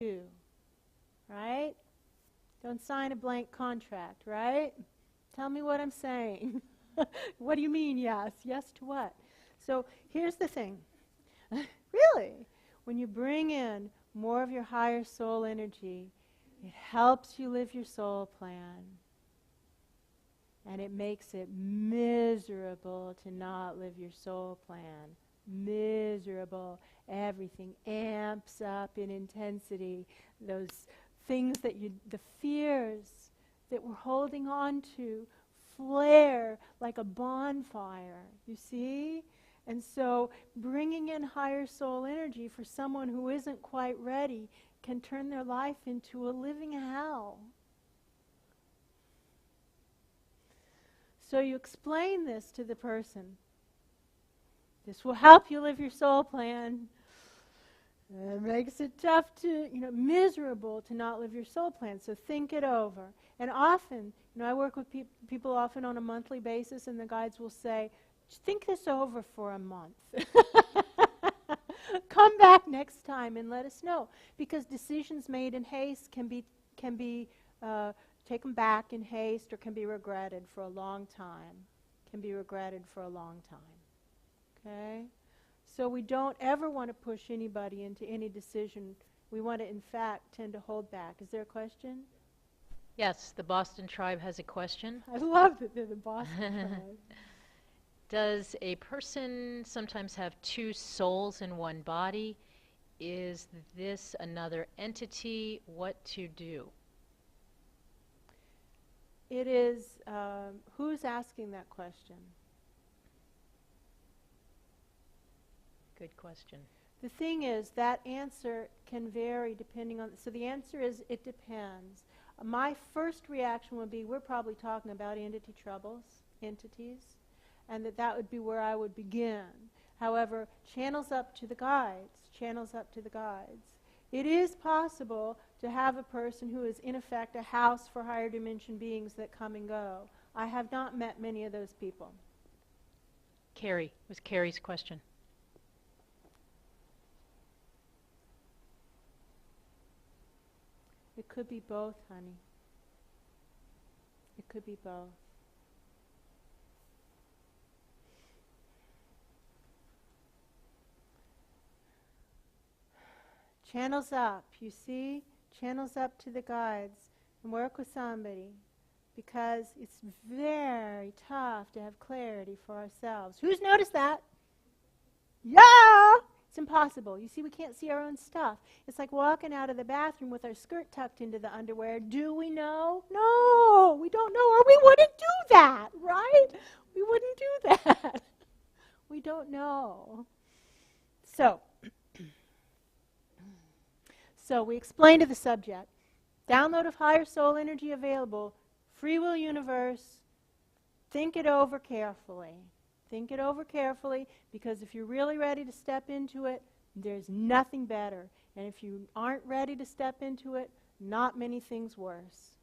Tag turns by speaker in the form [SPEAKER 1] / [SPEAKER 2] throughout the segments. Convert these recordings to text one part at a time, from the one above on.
[SPEAKER 1] to, right? Don't sign a blank contract, right? Tell me what I'm saying. What do you mean, yes? Yes to what? So here's the thing. Really, when you bring in more of your higher soul energy, it helps you live your soul plan. And it makes it miserable to not live your soul plan. Miserable. Everything amps up in intensity. Those things that the fears that we're holding on to flare like a bonfire, you see? And so bringing in higher soul energy for someone who isn't quite ready can turn their life into a living hell. So you explain this to the person. This will help you live your soul plan. It makes it tough to, miserable to not live your soul plan. So think it over. And often, I work with people often on a monthly basis, and the guides will say, think this over for a month. Come back next time and let us know. Because decisions made in haste can be taken back in haste or can be regretted for a long time. Can be regretted for a long time. Okay? So we don't ever want to push anybody into any decision. We want to, in fact, tend to hold back. Is there a question?
[SPEAKER 2] Yes, the Boston tribe has a question.
[SPEAKER 1] I love that they're the Boston tribe.
[SPEAKER 2] Does a person sometimes have two souls in one body? Is this another entity? What to do?
[SPEAKER 1] It is, who's asking that question?
[SPEAKER 2] Good question.
[SPEAKER 1] The thing is, that answer can vary depending on, so the answer is, it depends. My first reaction would be, we're probably talking about entities, and that would be where I would begin. However, channels up to the guides. It is possible to have a person who is, in effect, a house for higher dimension beings that come and go. I have not met many of those people.
[SPEAKER 2] Carrie, was Carrie's question.
[SPEAKER 1] It could be both, honey. It could be both. Channels up, you see? Channels up to the guides and work with somebody, because it's very tough to have clarity for ourselves. Who's noticed that? Yeah! It's impossible. You see, we can't see our own stuff. It's like walking out of the bathroom with our skirt tucked into the underwear. Do we know? No, we don't know, or we wouldn't do that, right? We wouldn't do that. We don't know. So we explained to the subject, download of higher soul energy available, free will universe, think it over carefully. Think it over carefully, because if you're really ready to step into it, there's nothing better. And if you aren't ready to step into it, not many things worse.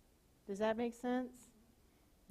[SPEAKER 1] Does that make sense?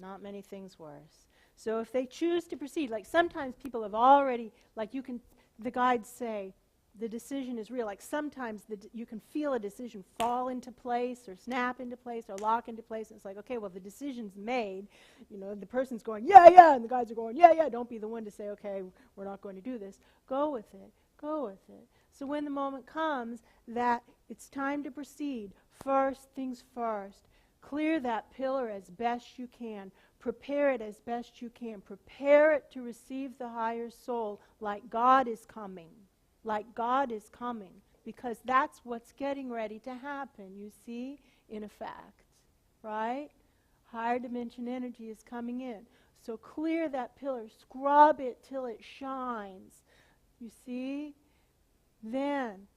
[SPEAKER 1] Not many things worse. So if they choose to proceed, like sometimes people have already, like the guides say, the decision is real. Like sometimes you can feel a decision fall into place or snap into place or lock into place. And it's like, okay, well, the decision's made. The person's going, yeah, yeah, and the guys are going, yeah, yeah. Don't be the one to say, okay, we're not going to do this. Go with it. Go with it. So when the moment comes that it's time to proceed, first things first, clear that pillar as best you can. Prepare it as best you can. Prepare it to receive the higher soul like God is coming. Like God is coming, because that's what's getting ready to happen, you see, in effect, right? Higher dimension energy is coming in. So clear that pillar, scrub it till it shines, you see? Then,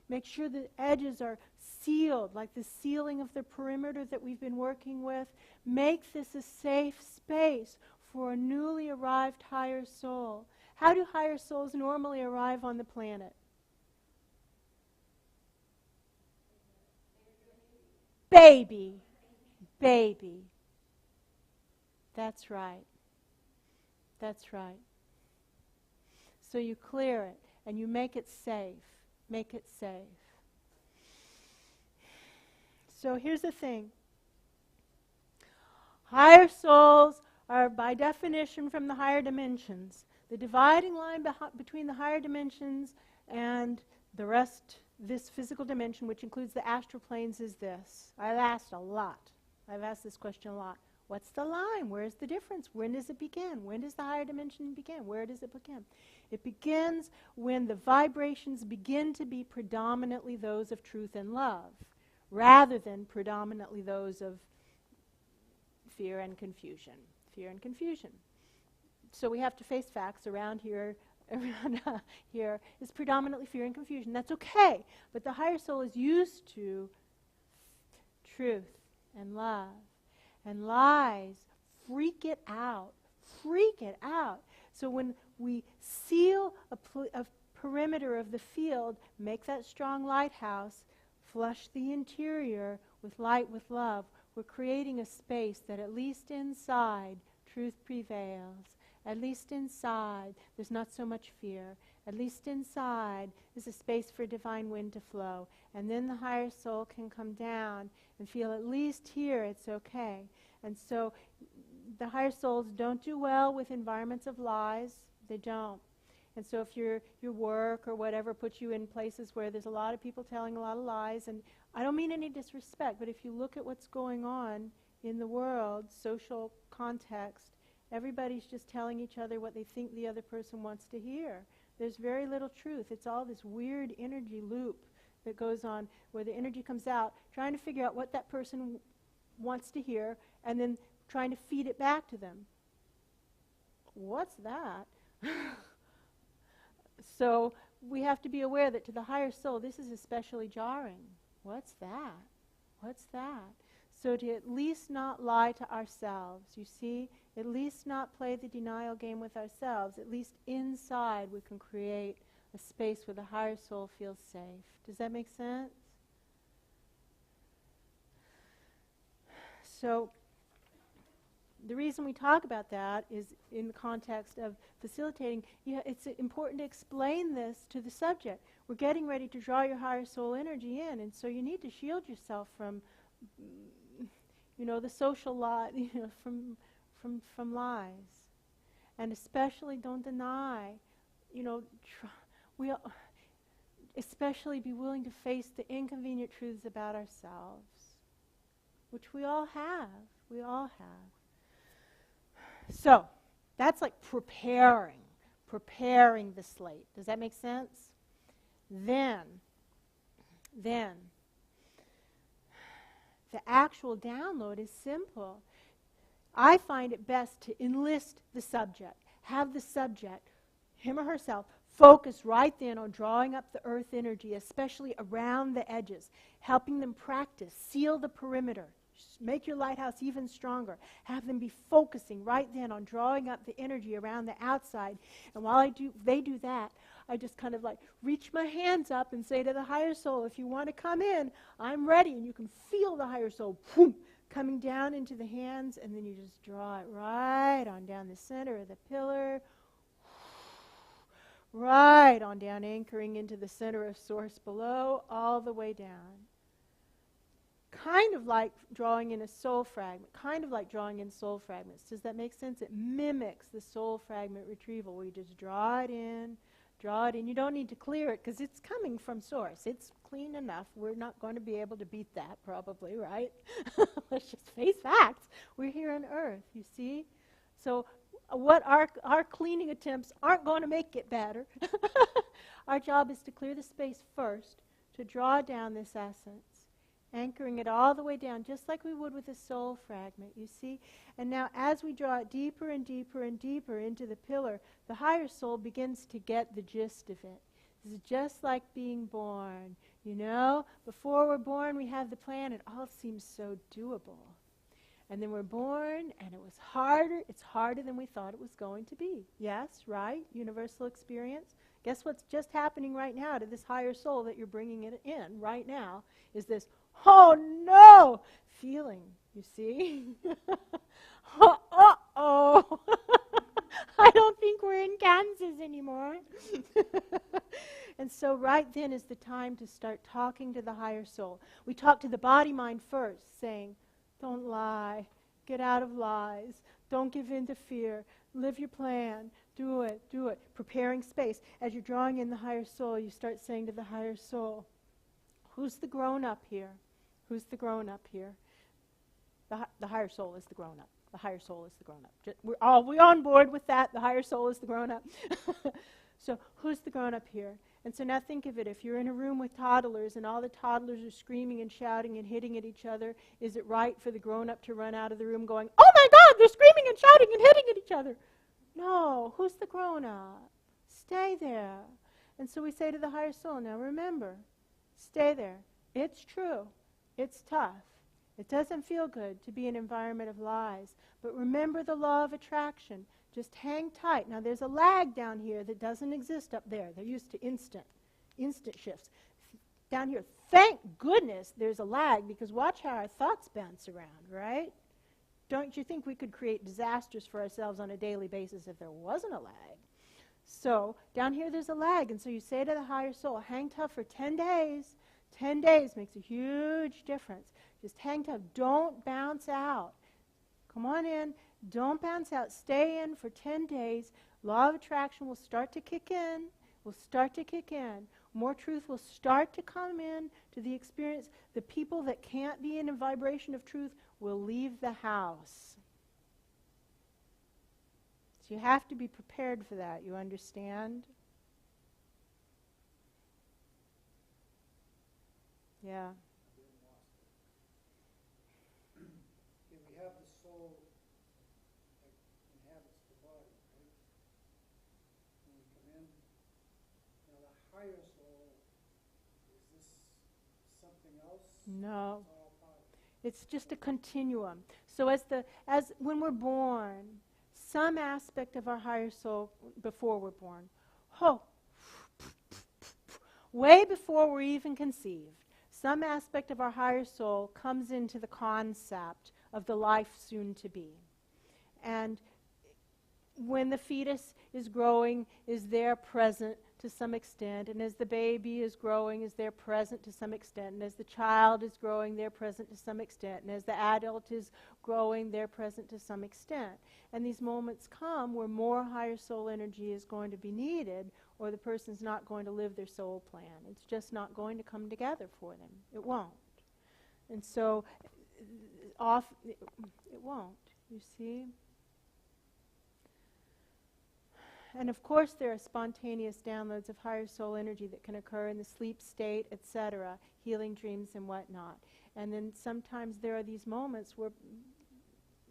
[SPEAKER 1] make sure the edges are sealed, like the sealing of the perimeter that we've been working with. Make this a safe space for a newly arrived higher soul. How do higher souls normally arrive on the planet? Baby. That's right. That's right. So you clear it and you make it safe. Make it safe. So here's the thing. Higher souls are by definition from the higher dimensions. The dividing line between the higher dimensions and the rest, this physical dimension, which includes the astral planes, is this. I've asked this question a lot. What's the line? Where's the difference? When does it begin? When does the higher dimension begin? Where does it begin? It begins when the vibrations begin to be predominantly those of truth and love, rather than predominantly those of fear and confusion. Fear and confusion. So we have to face facts around here. Here is predominantly fear and confusion. That's okay. But the higher soul is used to truth and love. And lies freak it out. Freak it out. So when we seal a perimeter of the field, make that strong lighthouse, flush the interior with light, with love, we're creating a space that at least inside truth prevails. At least inside there's not so much fear. At least inside is a space for divine wind to flow. And then the higher soul can come down and feel at least here it's okay. And so the higher souls don't do well with environments of lies. They don't. And so if your work or whatever puts you in places where there's a lot of people telling a lot of lies, and I don't mean any disrespect, but if you look at what's going on in the world, social context, everybody's just telling each other what they think the other person wants to hear. There's very little truth. It's all this weird energy loop that goes on where the energy comes out, trying to figure out what that person wants to hear, and then trying to feed it back to them. What's that? So we have to be aware that to the higher soul, this is especially jarring. What's that? What's that? So to at least not lie to ourselves, you see, at least not play the denial game with ourselves, at least inside we can create a space where the higher soul feels safe. Does that make sense? So the reason we talk about that is in the context of facilitating. It's important to explain this to the subject. We're getting ready to draw your higher soul energy in, and so you need to shield yourself from, the social lie, from lies, and especially don't deny. Especially be willing to face the inconvenient truths about ourselves, which we all have. We all have. So, that's like preparing the slate. Does that make sense? Then, the actual download is simple. I find it best to enlist the subject, have the subject, him or herself, focus right then on drawing up the earth energy, especially around the edges, helping them practice, seal the perimeter. Make your lighthouse even stronger. Have them be focusing right then on drawing up the energy around the outside. And while they do that, I just kind of like reach my hands up and say to the higher soul, if you want to come in, I'm ready. And you can feel the higher soul boom, coming down into the hands, and then you just draw it right on down the center of the pillar, right on down, anchoring into the center of source below, all the way down. Kind of like drawing in a soul fragment, kind of like drawing in soul fragments. Does that make sense? It mimics the soul fragment retrieval where you just draw it in. You don't need to clear it because it's coming from source. It's clean enough. We're not going to be able to beat that probably, right? Let's just face facts. We're here on earth, you see? So what our cleaning attempts aren't going to make it better. Our job is to clear the space first, to draw down this essence, anchoring it all the way down, just like we would with a soul fragment, you see? And now as we draw it deeper and deeper and deeper into the pillar, the higher soul begins to get the gist of it. This is just like being born, Before we're born, we have the plan. It all seems so doable. And then we're born, and it was harder. It's harder than we thought it was going to be. Yes, right? Universal experience. Guess what's just happening right now to this higher soul that you're bringing it in right now is this, oh no, feeling, you see? Uh-oh. I don't think we're in Kansas anymore. And so right then is the time to start talking to the higher soul. We talk to the body mind first, saying, don't lie, get out of lies, don't give in to fear, live your plan, do it, do it. Preparing space. As you're drawing in the higher soul, you start saying to the higher soul, who's the grown-up here? Who's the grown-up here? The higher soul is the grown-up. The higher soul is the grown-up. We're on board with that. The higher soul is the grown-up. So who's the grown-up here? And so now think of it. If you're in a room with toddlers and all the toddlers are screaming and shouting and hitting at each other, is it right for the grown-up to run out of the room going, oh my God, they're screaming and shouting and hitting at each other? No. Who's the grown-up? Stay there. And so we say to the higher soul, now remember, stay there. It's true. It's tough. It doesn't feel good to be in an environment of lies. But remember the law of attraction. Just hang tight. Now there's a lag down here that doesn't exist up there. They're used to instant shifts. Down here, thank goodness there's a lag, because watch how our thoughts bounce around, right? Don't you think we could create disasters for ourselves on a daily basis if there wasn't a lag? So down here there's a lag, and so you say to the higher soul, hang tough for 10 days. 10 days makes a huge difference. Just hang tough. Don't bounce out. Come on in. Don't bounce out. Stay in for 10 days. Law of attraction will start to kick in. Will start to kick in. More truth will start to come in to the experience. The people that can't be in a vibration of truth will leave the house. So you have to be prepared for that. You understand? Yeah.
[SPEAKER 3] We have the soul that inhabits the body, right? When we come in, now the higher soul, is this something else?
[SPEAKER 1] No.
[SPEAKER 3] It's all part of it.
[SPEAKER 1] It's just a continuum. So as when we're born, some aspect of our higher soul, before we're born, way before we're even conceived, some aspect of our higher soul comes into the concept of the life soon to be. And when the fetus is growing, is there present to some extent, and as the baby is growing, is there present to some extent, and as the child is growing, they're present to some extent, and as the adult is growing, they're present to some extent. And these moments come where more higher soul energy is going to be needed, or the person's not going to live their soul plan. It's just not going to come together for them. It won't. And so, it won't, you see? And of course there are spontaneous downloads of higher soul energy that can occur in the sleep state, etc., healing dreams and whatnot. And then sometimes there are these moments where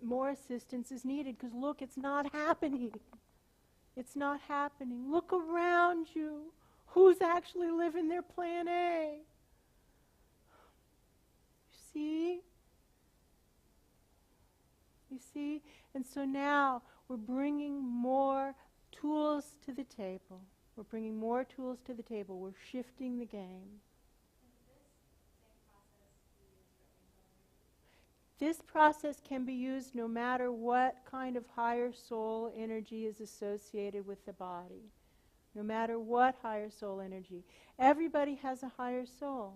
[SPEAKER 1] more assistance is needed, because look, it's not happening. It's not happening. Look around you. Who's actually living their plan A? You see? You see? And so now we're bringing more tools to the table. We're bringing more tools to the table. We're shifting the game. This process can be used no matter what kind of higher soul energy is associated with the body. No matter what higher soul energy. Everybody has a higher soul.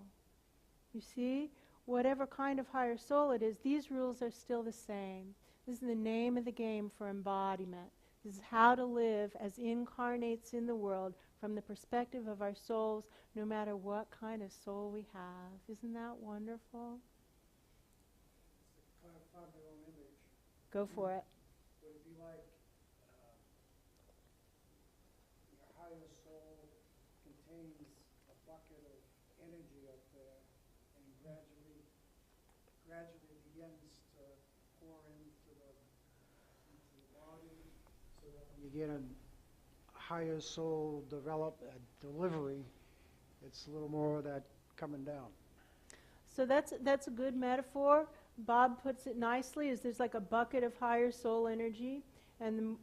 [SPEAKER 1] You see? Whatever kind of higher soul it is, these rules are still the same. This is the name of the game for embodiment. This is how to live as incarnates in the world from the perspective of our souls, no matter what kind of soul we have. Isn't that wonderful?
[SPEAKER 3] Clarify my own image.
[SPEAKER 1] Go for it.
[SPEAKER 3] Would it be like your higher soul contains a bucket of energy up there and gradually begins to pour into the body, so that when you get a higher soul delivery, it's a little more of that coming down.
[SPEAKER 1] So that's a good metaphor. Bob puts it nicely, is there's like a bucket of higher soul energy, and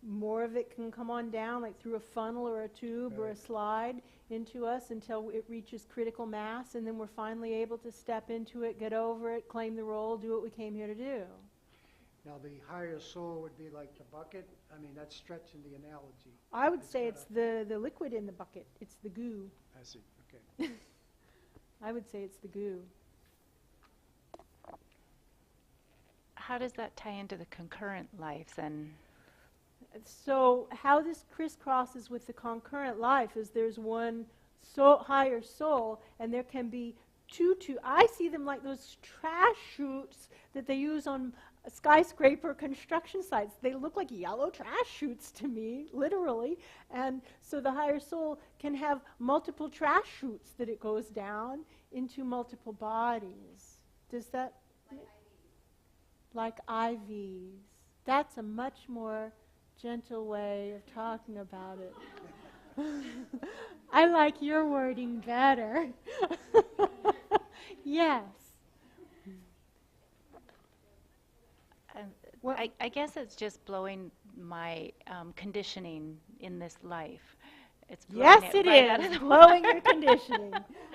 [SPEAKER 1] more of it can come on down, like through a funnel or a tube or a slide into us until it reaches critical mass, and then we're finally able to step into it, get over it, claim the role, do what we came here to do.
[SPEAKER 3] Now, the higher soul would be like the bucket. I mean, that's stretching the analogy.
[SPEAKER 1] I would
[SPEAKER 3] It's
[SPEAKER 1] say
[SPEAKER 3] got
[SPEAKER 1] it's the liquid in the bucket. It's the goo.
[SPEAKER 3] I see, okay.
[SPEAKER 1] I would say it's the goo.
[SPEAKER 4] How does that tie into the concurrent lives and
[SPEAKER 1] So how this crisscrosses with the concurrent life is there's one soul, higher soul, and there can be two. I see them like those trash chutes that they use on skyscraper construction sites. They look like yellow trash chutes to me, literally. And so the higher soul can have multiple trash chutes that it goes down into multiple bodies. Does that? Like IVs. That's a much more gentle way of talking about it. I like your wording better. Yes. Well,
[SPEAKER 4] I guess it's just blowing my conditioning in this life. It's blowing
[SPEAKER 1] yes, it
[SPEAKER 4] right out of
[SPEAKER 1] is.
[SPEAKER 4] the
[SPEAKER 1] Blowing
[SPEAKER 4] water.
[SPEAKER 1] your conditioning.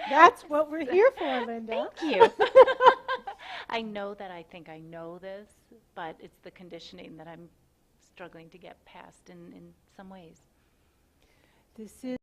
[SPEAKER 1] That's what we're here for, Linda.
[SPEAKER 4] Thank you. I know that I think I know this, but it's the conditioning that I'm struggling to get past in some ways.
[SPEAKER 1] This is